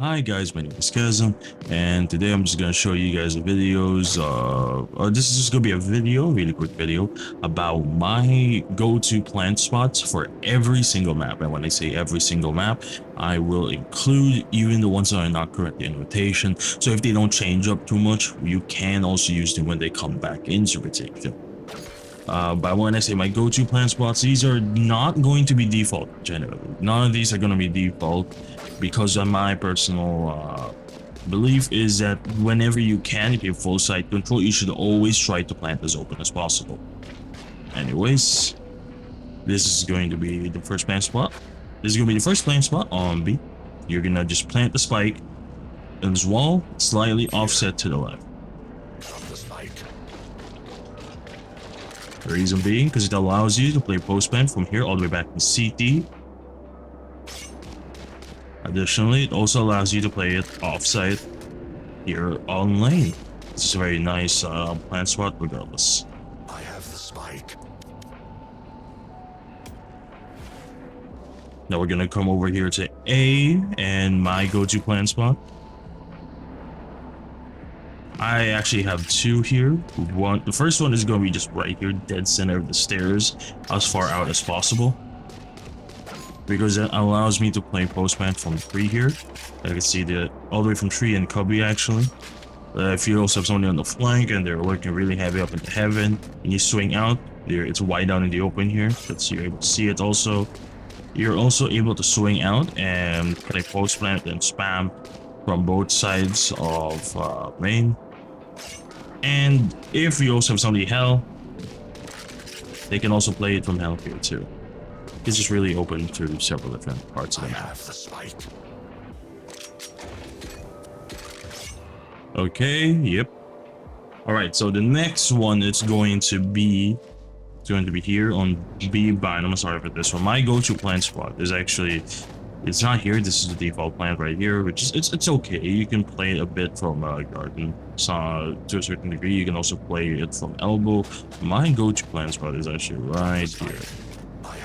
Hi guys, my name is Kazim, and today I'm just gonna show you guys the videos. This is just gonna be a video, really quick video about my go-to plant spots for every single map. And when I say every single map, I will include even the ones that are not currently in rotation. So if they don't change up too much, you can also use them when they come back into rotation. But when I say my go-to plant spots, these are not going to be default generally. None of these are going to be default because of my personal belief is that whenever you can, if you have full site control, you should always try to plant as open as possible. Anyways, this is going to be the first plant spot. This is going to be the first plant spot on B. You're going to just plant the spike and this wall slightly offset to the left. The reason being because it allows you to play post plant from here all the way back to CT. Additionally, it also allows you to play it offside here on lane. This is a very nice plant spot regardless. I have the spike. Now we're gonna come over here to A and my go-to plant spot. I actually have two here. The first one is going to be just right here, dead center of the stairs, as far out as possible, because it allows me to play post plant from 3 here. I can see the all the way from 3 and cubby actually. If you also have somebody on the flank and they're working really heavy up into heaven, and you swing out there, it's wide down in the open here. That's you're able to see it. Also, you're also able to swing out and play post plant and spam from both sides of main. And if you also have somebody hell, they can also play it from hell here too. It's just really open to several different parts of the map. Okay, yep. Alright, so the next one is going to be here on B bind. I'm sorry for this one. My go-to plant spot is actually, it's not here. This is the default plant right here, which is it's okay. You can play a bit from garden, so to a certain degree. You can also play it from elbow. My go-to plant spot is actually right here.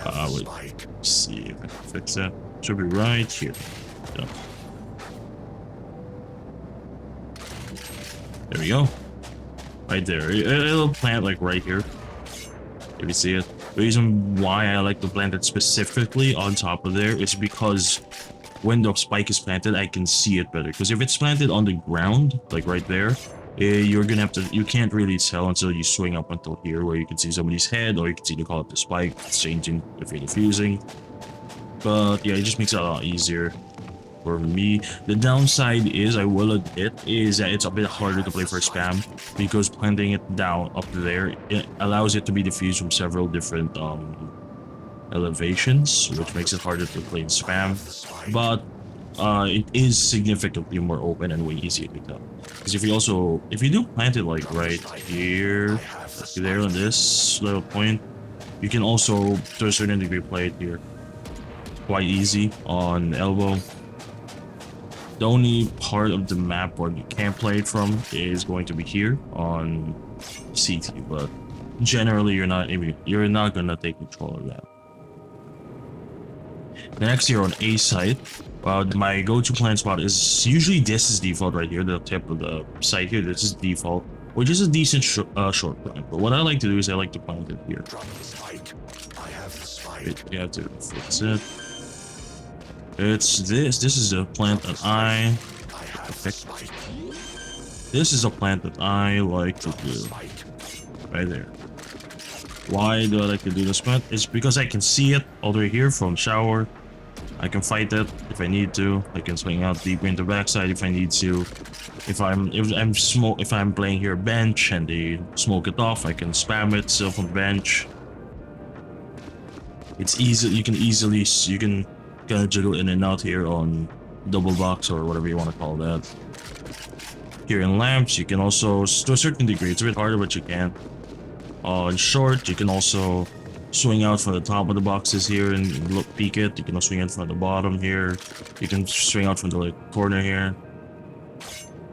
Let's see if I can fix that. Should be right here. Yeah. There we go. Right there. It'll plant like right here. If you see it. The reason why I like to plant it specifically on top of there is because when the spike is planted, I can see it better. Because if it's planted on the ground, like right there, you're gonna have to, you can't really tell until you swing up until here, where you can see somebody's head, or you can see the call up the spike, it's changing if you're defusing. But yeah, it just makes it a lot easier for me. The downside is, I will admit, is that it's a bit harder to play for spam, because planting it down up there, it allows it to be diffused from several different elevations, which makes it harder to play in spam. But it is significantly more open and way easier to tell. Because if you do plant it like right here, there on this little point, you can also to a certain degree play it here quite easy on elbow. The only part of the map where you can't play it from is going to be here on CT, but generally you're not gonna take control of that. Next here on A-Site, my go-to plant spot is usually this is default right here, the tip of the site here. This is default, which is a decent short plant. But what I like to do is I like to plant it here. Wait, you have to fix it. It's this. This is a plant that This is a plant that I like to do. Right there. Why do I like to do this plant? It's because I can see it all the way here from shower. I can fight it if I need to. I can swing out deeper into backside if I need to. If I'm playing here bench and they smoke it off, I can spam it still from bench. It's easy. You can kind of jiggle in and out here on double box or whatever you want to call that. Here in lamps, you can also, to a certain degree, it's a bit harder, but you can. In short, you can also swing out from the top of the boxes here and peek it. You can also swing out from the bottom here. You can swing out from the corner here.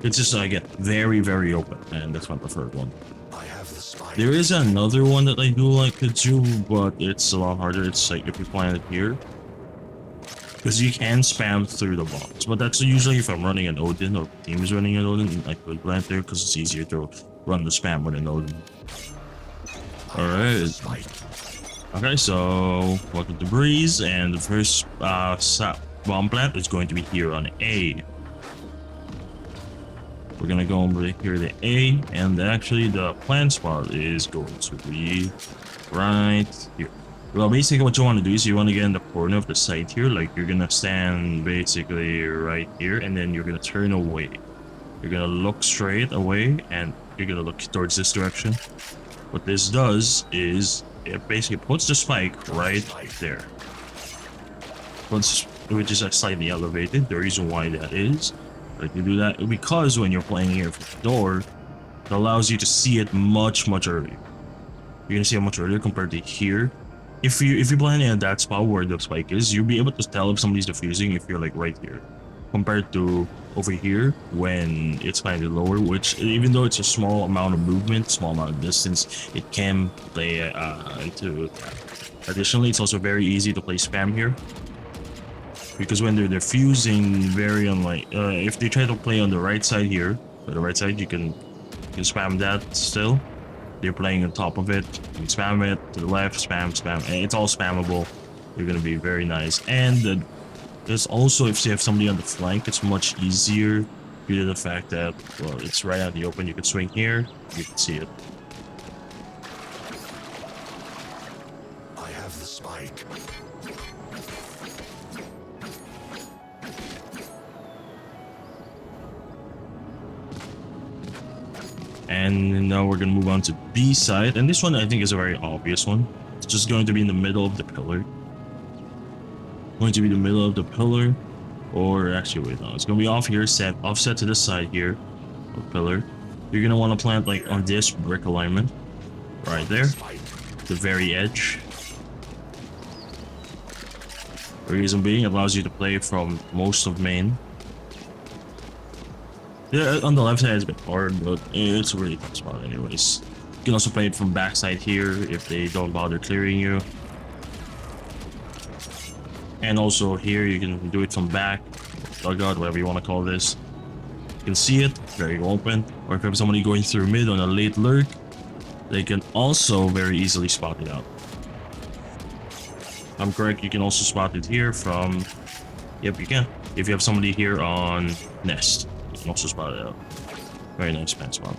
It's just, again, very, very open, and that's my preferred one. There is another one that I do like to do, but it's a lot harder. It's like if you plant it here, because you can spam through the box, but that's usually if I'm running an Odin or team is running an Odin, I could plant there because it's easier to run the spam with an Odin. Alright. Okay, so welcome to Breeze, and the first bomb plant is going to be here on A. We're gonna go over here to A, and actually the plant spot is going to be right here. Well, basically what you want to do is you want to get in the corner of the site here, like you're gonna stand basically right here, and then you're gonna turn away. You're gonna look straight away, and you're gonna look towards this direction. What this does is it basically puts the spike right there. Which is slightly elevated. The reason why that is, like you do that because when you're playing here from the door, it allows you to see it much earlier. You're gonna see it much earlier compared to here. If you're playing at that spot where the spike is, you'll be able to tell if somebody's defusing if you're like right here, compared to over here when it's kind of lower. Which even though it's a small amount of movement, small amount of distance, it can play into that. Additionally, it's also very easy to play spam here, because when they're defusing, very unlike if they try to play on the right side here, on the right side you can spam that still. They're playing on top of it, you can spam it to the left, spam, and it's all spammable. You're gonna be very nice. And there's also, if you have somebody on the flank, it's much easier due to the fact that, well, it's right out in the open. You can swing here, you can see it. I have the spike. And now we're gonna move on to B-Site, and this one I think is a very obvious one. It's just going to be in the middle of the pillar. Going to be the middle of the pillar, or actually wait, no, it's gonna be off here, offset to the side here of pillar. You're gonna want to plant like on this brick alignment, right there, the very edge. The reason being, it allows you to play from most of main. Yeah, on the left side it's a bit hard, but it's a really tough spot anyways. You can also play it from backside here if they don't bother clearing you. And also here you can do it from back, dugout, whatever you want to call this. You can see it, very open. Or if you have somebody going through mid on a late lurk, they can also very easily spot it out. If I'm correct, you can also spot it here from... Yep, you can. If you have somebody here on nest, you can also spot it out. Very nice pan spot.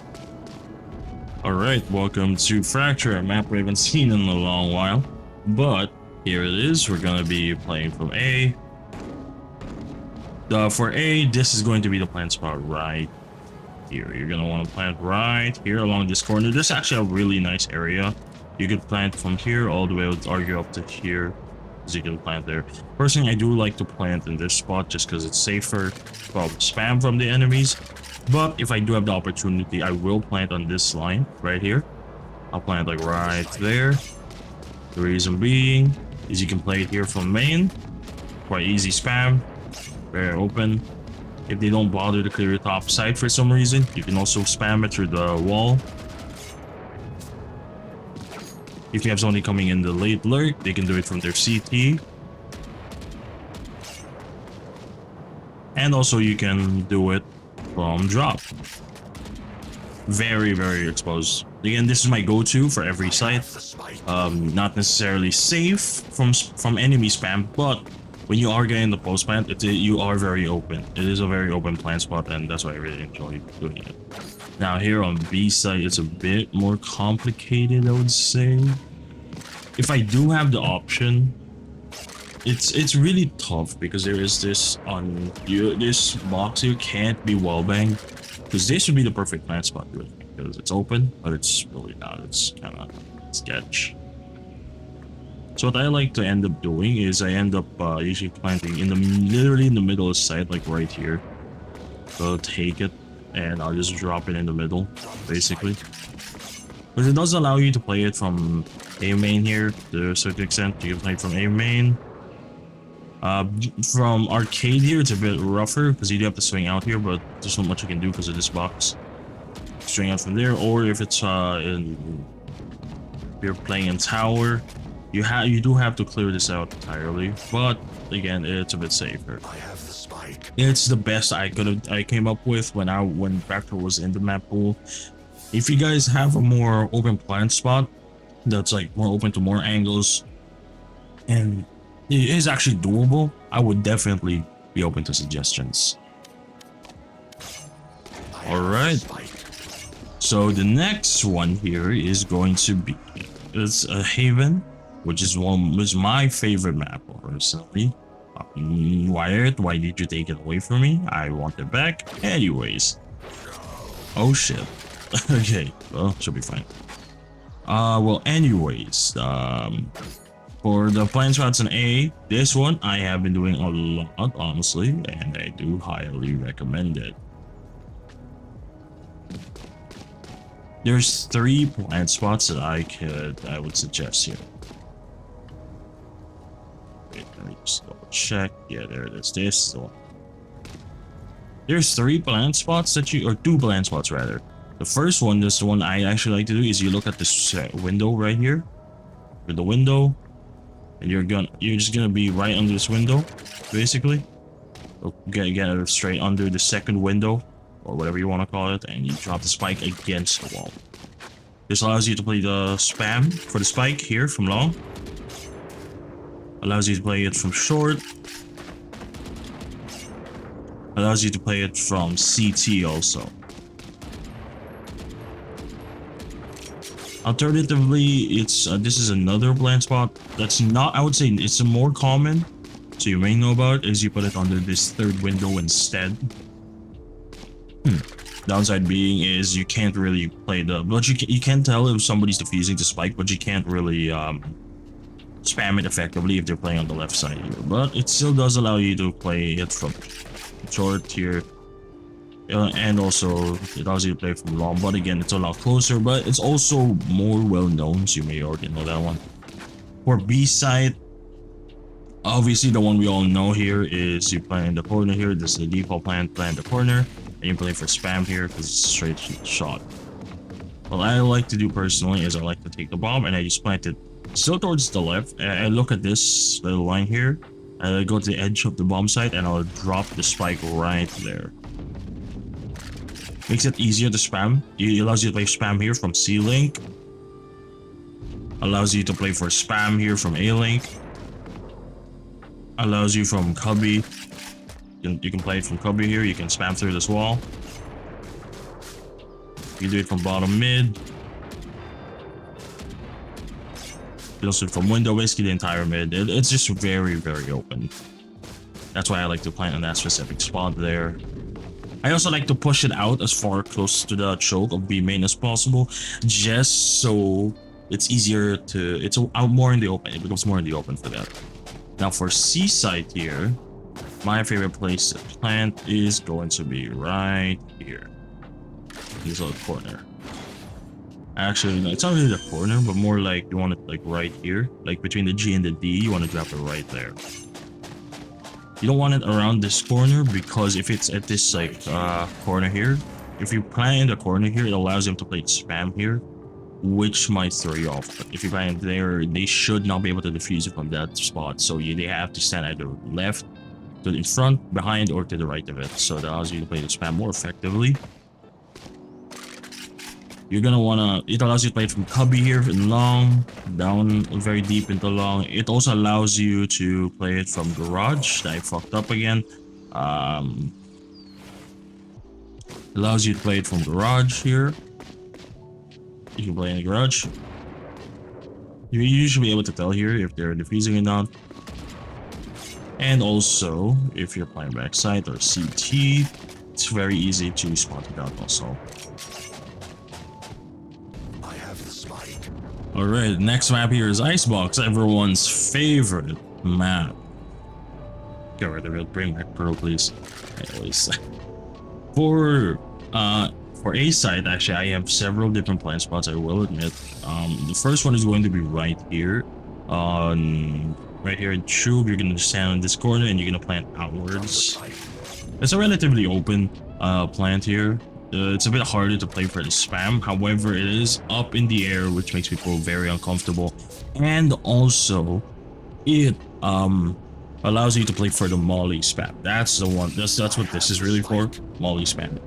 Alright, welcome to Fracture, a map we haven't seen in a long while. But here it is, we're gonna be playing from A. For A, this is going to be the plant spot right here. You're gonna want to plant right here along this corner. This is actually a really nice area. You could plant from here all the way, I would argue, up to here, as you can plant there. Personally, I do like to plant in this spot just because it's safer from spam from the enemies. But if I do have the opportunity, I will plant on this line right here. I'll plant like right there. The reason being is you can play it here from main. Quite easy spam. Very open. If they don't bother to clear the top side for some reason, you can also spam it through the wall. If you have somebody coming in the late lurk, they can do it from their CT. And also you can do it from drop. Very exposed. Again, this is my go-to for every site. Not necessarily safe from enemy spam, but when you are getting the post plant, you are very open. It is a very open plant spot, and that's why I really enjoy doing it. Now here on B-Site, it's a bit more complicated, I would say. If I do have the option, it's really tough because there is this on this box here can't be wallbang, because this would be the perfect plant spot to it, because it's open, but it's really not. It's kind of sketch. So what I like to end up doing is I end up usually planting in literally in the middle of the site, like right here. So I'll take it and I'll just drop it in the middle, basically. But it does allow you to play it from A main here to a certain extent. You can play it from A main. From arcade here, it's a bit rougher because you do have to swing out here, but there's not much you can do because of this box. Swing out from there, or if it's if you're playing in tower, You do have to clear this out entirely, but again, it's a bit safer. I have the spike. It's the best I came up with when Vector was in the map pool. If you guys have a more open plant spot that's like more open to more angles and it is actually doable, I would definitely be open to suggestions. All right. So the next one here is going to be a Haven, which is my favorite map personally. Why did you take it away from me? I want it back. Anyways. Oh shit. Okay, well, should be fine. Well, anyways, for the plant spots in A, this one I have been doing a lot, honestly, and I do highly recommend it. There's 3 plant spots that I would suggest here. Wait, let me just double check. Yeah, there it is. This one. There's 3 plant spots or 2 plant spots rather. The first one, this one I actually like to do, is you look at this window right here, with the window, and you're just gonna be right under this window, basically. Get straight under the second window, or whatever you want to call it, and you drop the spike against the wall. This allows you to play the spam for the spike here from long. Allows you to play it from short. Allows you to play it from CT also. Alternatively, this is another plant spot that's not, I would say it's a more common, so you may know about, is you put it under this third window instead. Downside being is you can't really play but you can tell if somebody's defusing the spike, but you can't really spam it effectively if they're playing on the left side here. But it still does allow you to play it from short here. And also it allows you to play from long, but again, it's a lot closer, but it's also more well known, so you may already know that one. For B-Site, obviously the one we all know here is you play in the corner here. This is the default plan in the corner, and you play for spam here because it's straight shot. What I like to do personally is I like to take the bomb and I just plant it still towards the left, and I look at this little line here, and I go to the edge of the bomb site and I'll drop the spike right there. Makes it easier to spam. It allows you to play spam here from C-Link. Allows you to play for spam here from A-Link. Allows you from cubby. You can play it from cubby here. You can spam through this wall. You do it from bottom mid. You also do it from window, basically the entire mid. It's just very, very open. That's why I like to plant on that specific spot there. I also like to push it out as far close to the choke of B main as possible, just so it's easier to, it's out more in the open. It becomes more in the open for that. Now for C-Site here, my favorite place to plant is going to be right here. This little corner. Actually, no, it's not really the corner, but more like you want it like right here, like between the G and the D, you want to drop it right there. You don't want it around this corner, because if it's at this like corner here, if you plant in the corner here, it allows them to play spam here, which might throw you off. But if you plant there, they should not be able to defuse it from that spot, so they have to stand either left, to the front, behind, or to the right of it. So that allows you to play the spam more effectively. You're gonna wanna, it allows you to play it from cubby here in long, down very deep into long. It also allows you to play it from garage. I fucked up again. Allows you to play it from garage here. You can play in the garage. You usually be able to tell here if they're defusing or not. And also, if you're playing backside or CT, it's very easy to spot it out also. Alright, next map here is Icebox, everyone's favorite map. Get rid of it, bring back Pearl, please. Anyways, for A-Site, actually, I have several different plant spots, I will admit. The first one is going to be right here. Right here in Tube, you're going to stand in this corner and you're going to plant outwards. It's a relatively open plant here. It's a bit harder to play for the spam. However, it is up in the air, which makes people very uncomfortable. And also, it allows you to play for the molly spam. That's the one. That's what this is really for, molly spam.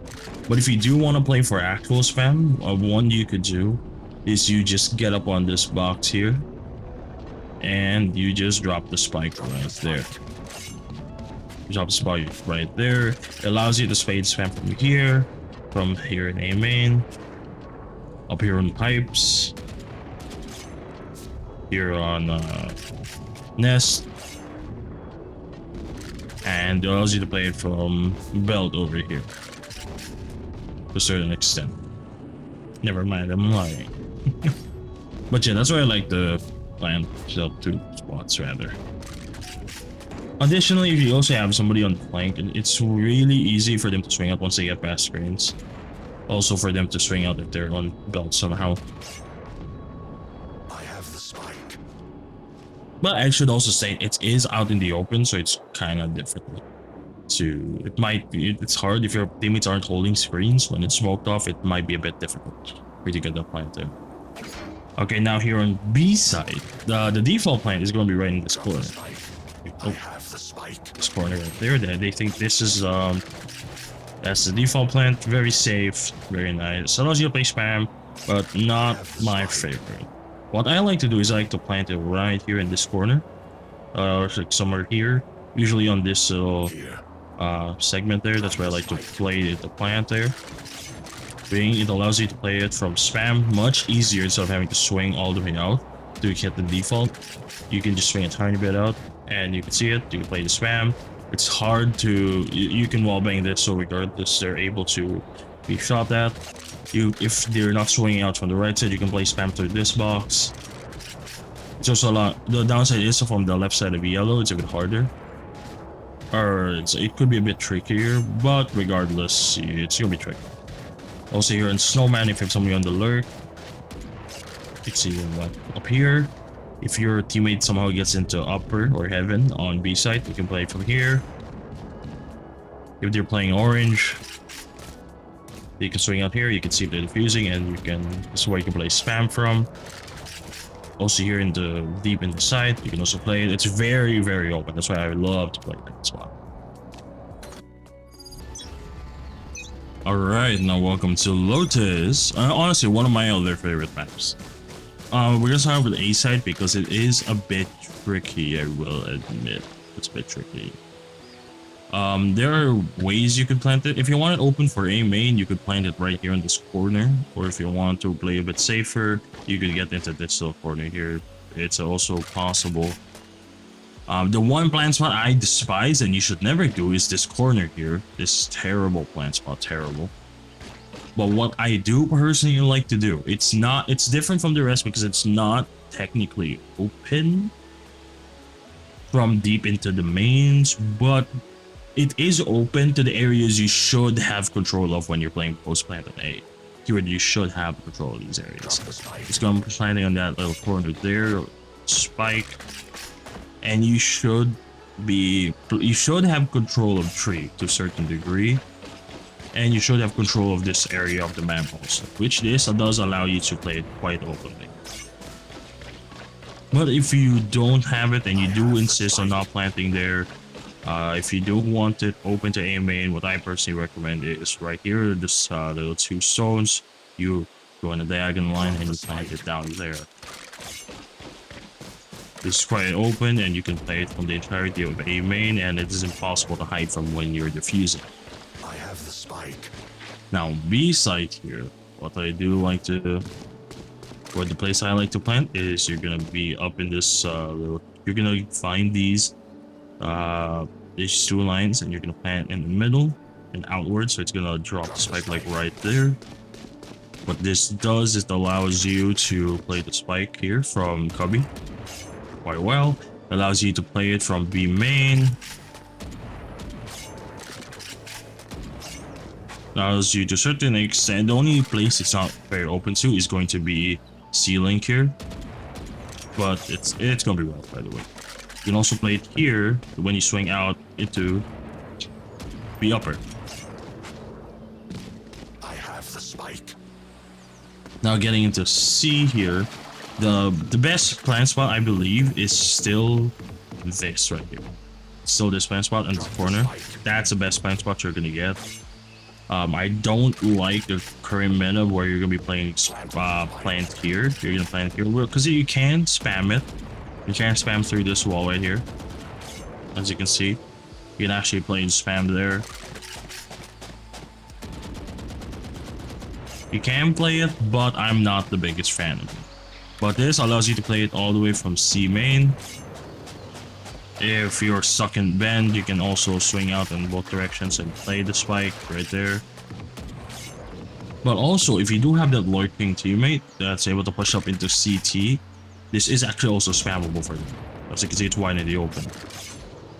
But if you do want to play for actual spam, one you could do is you just get up on this box here, and you just drop the spike right there. You drop the spike right there. It allows you to spade spam from here in A main, up here on pipes, here on nest, and it allows you to play it from belt over here to a certain extent. Never mind, I'm lying. But yeah, that's why I like the plant up 2 spots rather. Additionally, if you also have somebody on the flank, it's really easy for them to swing out once they get past screens. Also for them to swing out if they're on belt somehow. I have the spike. But I should also say it is out in the open, so it's kind of difficult. It's hard if your teammates aren't holding screens. When it's smoked off, it might be a bit difficult for you to get the plant there. Okay, now here on B-Site, the default plant is going to be right in this corner. I have the spike. This corner right there. They think this is that's the default plant. Very safe, very nice. Allows you to play spam, but not my favorite. What I like to do is I like to plant it right here in this corner, or like somewhere here. Usually on this little segment there. That's where I like to play the plant there. It allows you to play it from spam much easier instead of having to swing all the way out to get the default. You can just swing a tiny bit out and you can see it. You can play the spam. It's hard to, you can wallbang this, so regardless they're able to be shot at. If they're not swinging out from the right side, you can play spam through this box. It's also a lot, the downside is from the left side of yellow, it's a bit harder. Or it could be a bit trickier, but regardless, it's gonna be tricky. Also here in Snowman, if you have somebody on the lurk, you can see what up here. If your teammate somehow gets into upper or heaven on B-Site, you can play from here. If they're playing orange, you can swing out here. You can see if they're defusing, and this is where you can play spam from. Also here in the deep in the side, you can also play it. It's very, very open. That's why I love to play that spot. Alright, now welcome to Lotus. Honestly, one of my other favorite maps. We're gonna start with A-Site because it is a bit tricky, I will admit. It's a bit tricky. There are ways you could plant it. If you want it open for A main, you could plant it right here in this corner. Or if you want to play a bit safer, you could get into this little corner here. It's also possible. The one plant spot I despise and you should never do is this corner here. This terrible plant spot, terrible. But what I do personally like to do, it's different from the rest because it's not technically open from deep into the mains, but it is open to the areas you should have control of when you're playing post plant on A. Here you should have control of these areas. It's going to be planting on that little corner there, spike, and you should have control of tree to a certain degree. And you should have control of this area of the map also, which this does allow you to play it quite openly. But if you don't have it and you do insist on not planting there, if you do want it open to A main, what I personally recommend is right here, this little 2 stones. You go on a diagonal line and you plant it down there. This is quite open and you can play it from the entirety of A main, and it is impossible to hide from when you're defusing. I have the spike. Now B-Site here, what I do like to, or the place I like to plant is you're gonna be up in this you're gonna find these 2 lines and you're gonna plant in the middle and outwards, so it's gonna drop the spike like right there. What this does is it allows you to play the spike here from cubby quite well. It allows you to play it from B main. Allows you to a certain extent. The only place it's not very open to is going to be C-Link here, but it's gonna be well, by the way. You can also play it here when you swing out into B upper. spike. Now getting into C here, the best plant spot I believe is still this right here. Still this plant spot in the corner. That's the best plant spot you're gonna get. I don't like the current meta where you're gonna be playing plant here. You're gonna plant here because you can spam it. You can spam through this wall right here. As you can see, you can actually play spam there. You can play it, but I'm not the biggest fan of it. But this allows you to play it all the way from C main. If you're stuck in bend, you can also swing out in both directions and play the spike right there. But also, if you do have that lurking teammate that's able to push up into CT, this is actually also spammable for them. As you can see, it's wide in the open.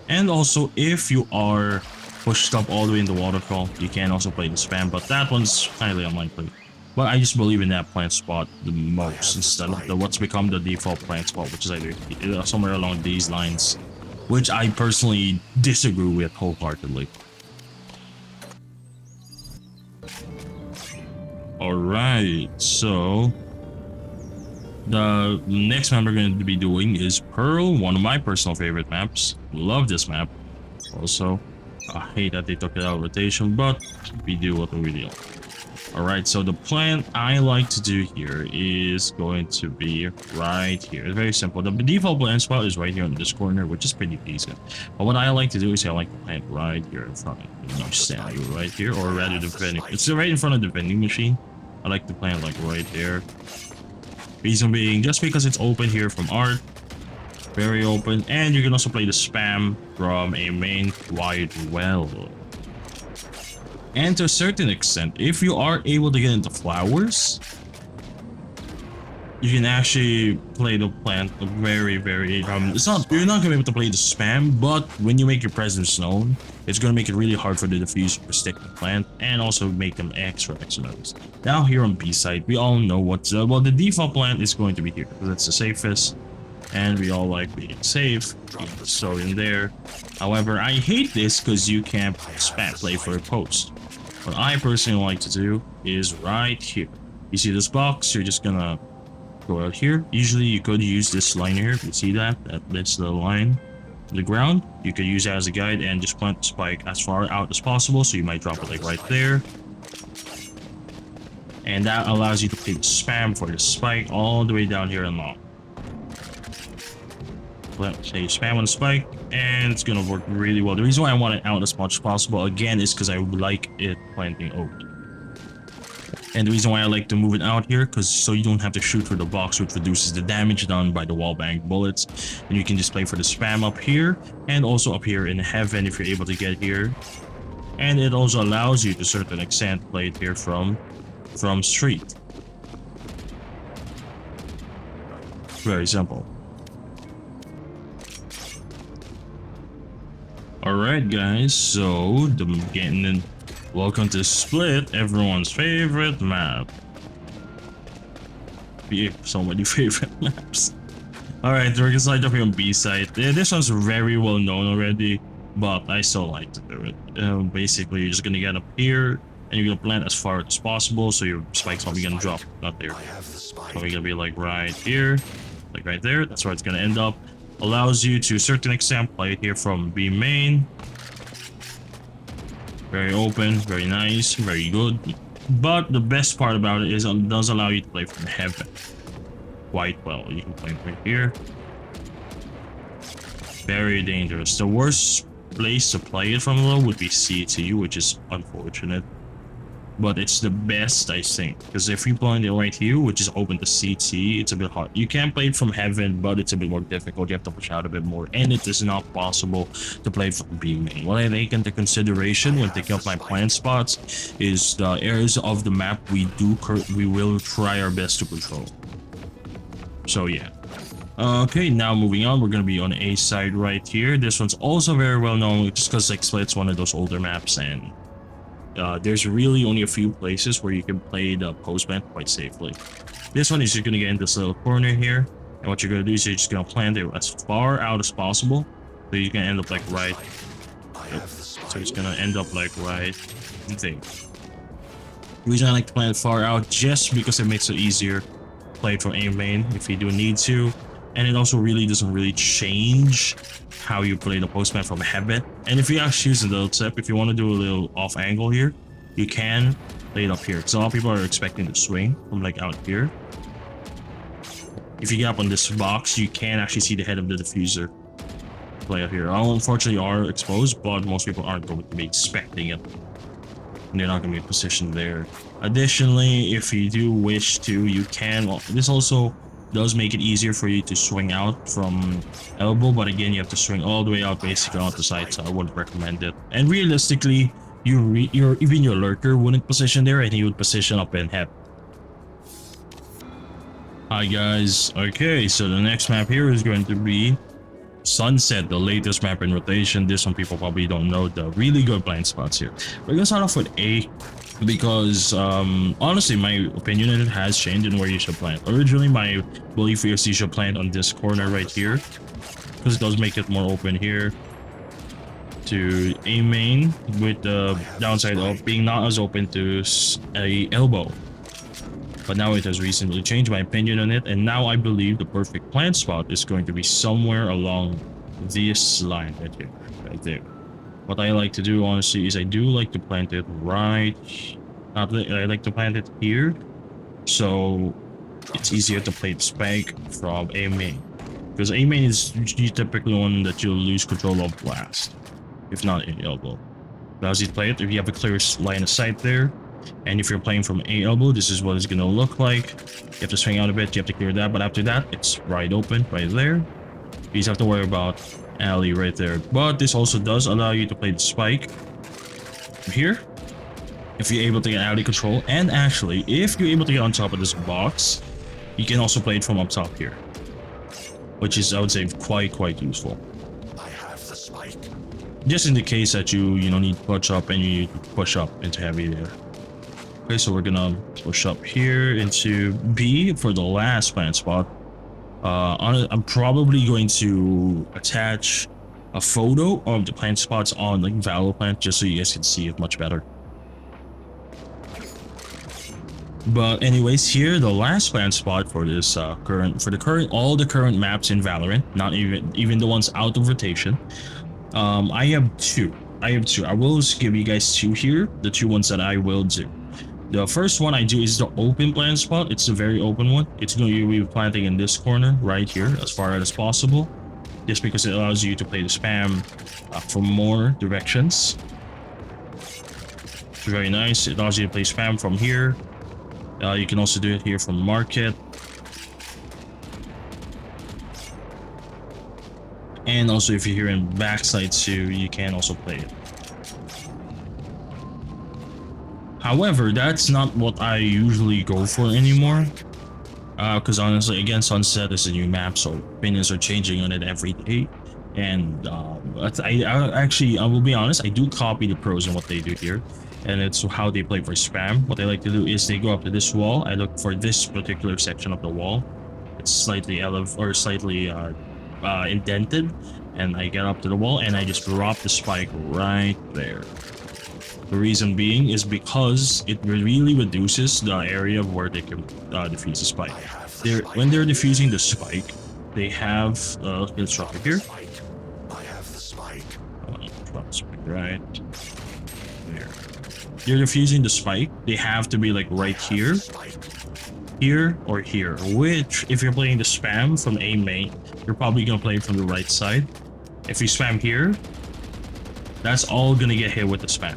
And also, if you are pushed up all the way in the waterfall, you can also play the spam, but that one's highly unlikely. But I just believe in that plant spot the most instead of what's become the default plant spot, which is either somewhere along these lines, which I personally disagree with wholeheartedly. Alright, so the next map we're going to be doing is Pearl, one of my personal favorite maps. Love this map. Also, I hate that they took it out of rotation, but we do what we do. Alright, so the plan I like to do here is going to be right here. It's very simple. The default plant spot is right here in this corner, which is pretty decent. But what I like to do is I like to plant right here in front of, you know, standing right here, or rather the vending. It's right in front of the vending machine. I like to plant like right there. Reason being, just because it's open here from art, very open, and you can also play the spam from a main quite well. And to a certain extent, if you are able to get into flowers, you can actually play the plant very, it's not, you're not gonna be able to play the spam, but when you make your presence known, it's gonna make it really hard for the diffuser to stick the plant and also make them extra noticed. Now here on B-Site, we all know what's well, the default plant is going to be here because it's the safest, and we all like being safe. So in there. However, I hate this because you can't spam play for a post. What I personally like to do is right here. You see this box? You're just gonna go out here. Usually you could use this line here. If you see that, that's the line to the ground. You could use it as a guide and just plant the spike as far out as possible. So you might drop it like right there. And that allows you to play the spam for the spike all the way down here and long. Let's say spam on the spike, and it's gonna work really well. The reason why I want it out as much as possible again is because I like it planting out. And the reason why I like to move it out here, because so you don't have to shoot for the box, which reduces the damage done by the wallbang bullets. And you can just play for the spam up here and also up here in heaven if you're able to get here. And it also allows you to a certain extent play it here from street. Very simple. Alright guys, so getting in. Welcome to Split, everyone's favorite map. We have so many favorite maps. Alright, we're gonna slide up here on B-Site. This one's very well known already, but I still like to do it. Basically, you're just gonna get up here, and you're gonna plant as far as possible, so your spike's probably gonna drop, not there. Probably gonna be like right here, like right there. That's where it's gonna end up. Allows you to a certain extent play it here from B main. Very open, very nice, very good. But the best part about it is it does allow you to play from heaven quite well. You can play right here. Very dangerous. The worst place to play it from though would be CT, which is unfortunate. But it's the best, I think, because if you play it right here, which is open to CT, it's a bit hard. You can play it from heaven, but it's a bit more difficult. You have to push out a bit more, and it is not possible to play from B main. What I take into consideration when taking up my plant spots is the areas of the map we will try our best to control. So yeah. Okay, now moving on, we're gonna be on A-Site right here. This one's also very well known, just because like Split's one of those older maps, and there's really only a few places where you can play the postman quite safely. This one is just going to get in this little corner here, and what you're going to do is you're just going to plant it as far out as possible, so you can end up like right. So it's going to end up like right there. The reason I like to plant it far out just because it makes it easier to play it from A main if you do need to. And it also really doesn't really change how you play the postman from heaven. And if you actually use a little tip, if you want to do a little off angle here, you can play it up here. Because a lot of people are expecting to swing from like out here. If you get up on this box, you can actually see the head of the diffuser play up here. All unfortunately are exposed, but most people aren't going to be expecting it. And they're not going to be positioned there. Additionally, if you do wish to, you can. Well, this also does make it easier for you to swing out from elbow, but again, you have to swing all the way out basically out the side, so I wouldn't recommend it. And realistically, even your lurker wouldn't position there, and he would position up in head. Hi guys. Okay, so the next map here is going to be Sunset, the latest map in rotation. This one people probably don't know the really good blind spots here. We're gonna start off with A because honestly my opinion on it has changed in where you should plant. Originally my belief is you should plant on this corner right here because it does make it more open here to A main, with the downside of being not as open to a elbow. But now it has recently changed my opinion on it, and now I believe the perfect plant spot is going to be somewhere along this line right here, right there. What I like to do honestly is I do like to plant it right, I like to plant it here, so it's easier to play the spike from A main, because A main is typically one that you'll lose control of last, if not in elbow. Allows you to play it if you have a clear line of sight there. And if you're playing from A elbow, this is what it's gonna look like. You have to swing out a bit, you have to clear that, but after that, it's right open right there. You just have to worry about alley right there. But this also does allow you to play the spike here, if you're able to get alley control. And actually, if you're able to get on top of this box, you can also play it from up top here, which is, I would say, quite useful. I have the spike. Just in the case that you need to push up and you push up into heavy there. Okay, so we're gonna push up here into B for the last plant spot. I'm probably going to attach a photo of the plant spots on like Valoplant just so you guys can see it much better. But anyways, here the last plant spot for this all the current maps in Valorant, not even the ones out of rotation. I have two. I will give you guys two here, the two ones that I will do. The first one I do is the open plant spot. It's a very open one. It's going to be planting in this corner right here as far as possible, just because it allows you to play the spam from more directions. It's very nice. It allows you to play spam from here. You can also do it here from market. And also if you're here in backside too, you can also play it. However, that's not what I usually go for anymore. Because honestly, again, Sunset is a new map, so opinions are changing on it every day. And I will be honest, I do copy the pros and what they do here. And it's how they play for spam. What they like to do is they go up to this wall. I look for this particular section of the wall. It's slightly indented, and I get up to the wall and I just drop the spike right there. The reason being is because it really reduces the area of where they can defuse the spike. When they're defusing the spike, they have let's drop it here. I have the spike. Drop the spike right there. They're defusing the spike. They have to be like right here, here, or here. Which, if you're playing the spam from A main, you're probably gonna play from the right side. If you spam here, that's all gonna get hit with the spam.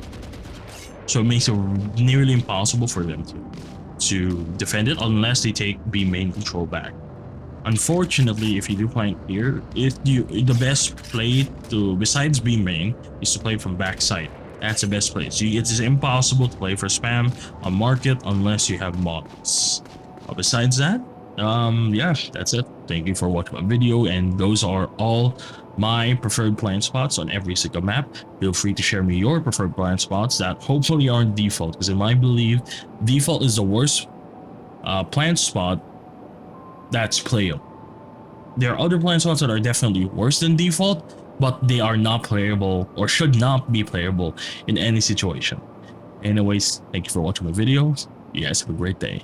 So it makes it nearly impossible for them to defend it unless they take B main control back. Unfortunately, if you do plant here, the best play besides B main is to play from backside. That's the best play. So it is impossible to play for spam on market unless you have models. Besides that, yeah, that's it. Thank you for watching my video, and those are all my preferred plant spots on every single map. Feel free to share me your preferred plant spots that hopefully aren't default, because in my belief, default is the worst plant spot that's playable. There are other plant spots that are definitely worse than default, but they are not playable or should not be playable in any situation. Anyways, thank you for watching my videos. You guys have a great day.